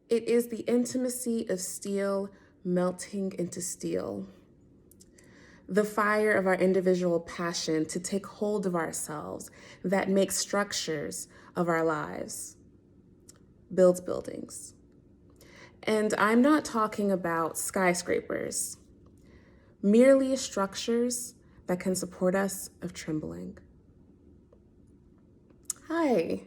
It is the intimacy of steel melting into steel. The fire of our individual passion to take hold of ourselves that makes structures of our lives, builds buildings. And I'm not talking about skyscrapers, merely structures that can support us of trembling. Hi,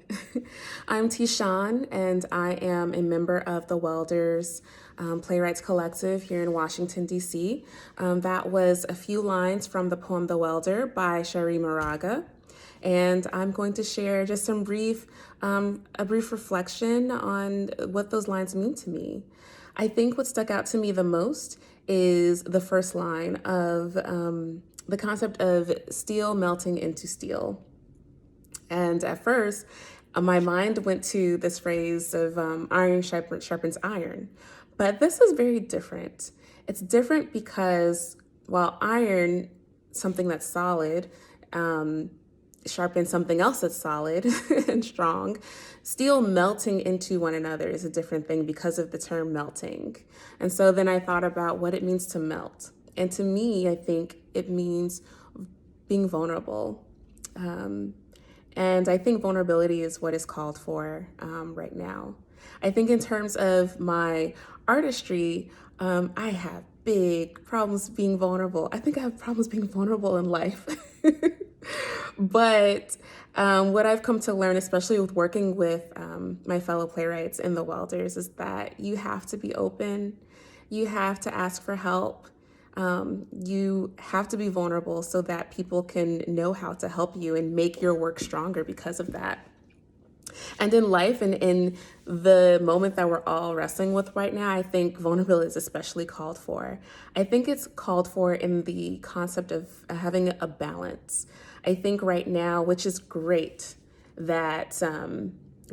I'm Teshonne, and I am a member of the Welders Playwrights Collective here in Washington, D.C. That was a few lines from the poem The Welder by Shari Moraga. And I'm going to share just some a brief reflection on what those lines mean to me. I think what stuck out to me the most is the first line of the concept of steel melting into steel. And at first, my mind went to this phrase of iron sharpens iron. But this is very different. It's different because while iron, something that's solid, sharpens something else that's solid and strong, steel melting into one another is a different thing because of the term melting. And so then I thought about what it means to melt. And to me, I think it means being vulnerable. And I think vulnerability is what is called for right now. I think in terms of my artistry, I have big problems being vulnerable. I think I have problems being vulnerable in life. But what I've come to learn, especially with working with my fellow playwrights in the Welders, is that you have to be open. You have to ask for help. You have to be vulnerable so that people can know how to help you and make your work stronger because of that. And in life and in the moment that we're all wrestling with right now, I think vulnerability is especially called for. I think it's called for in the concept of having a balance. I think right now, which is great, that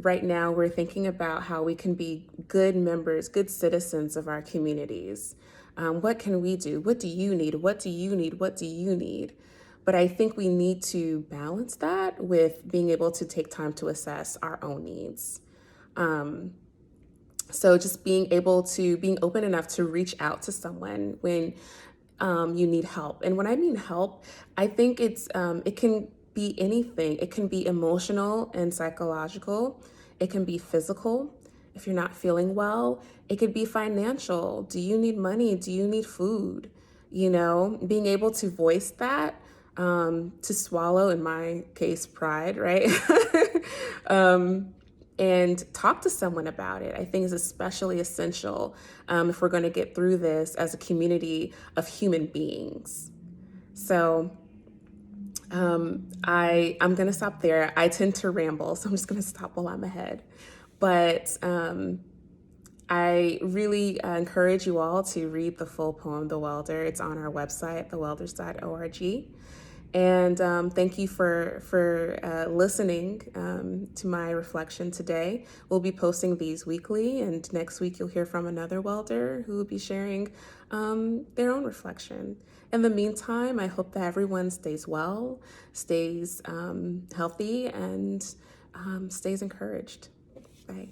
right now we're thinking about how we can be good members, good citizens of our communities. What can we do? What do you need? What do you need? What do you need? But I think we need to balance that with being able to take time to assess our own needs. So just being open enough to reach out to someone when you need help. And when I mean help, I think it can be anything. It can be emotional and psychological. It can be physical. If you're not feeling well, it could be financial. Do you need money? Do you need food? Being able to voice that, to swallow, in my case, pride, right? And talk to someone about it, I think is especially essential if we're going to get through this as a community of human beings. So I'm going to stop there. I tend to ramble, so I'm just going to stop while I'm ahead. But I really encourage you all to read the full poem, The Welder. It's on our website, thewelders.org. And thank you for listening to my reflection today. We'll be posting these weekly, and next week you'll hear from another welder who will be sharing their own reflection. In the meantime, I hope that everyone stays well, stays healthy, and stays encouraged. Bye.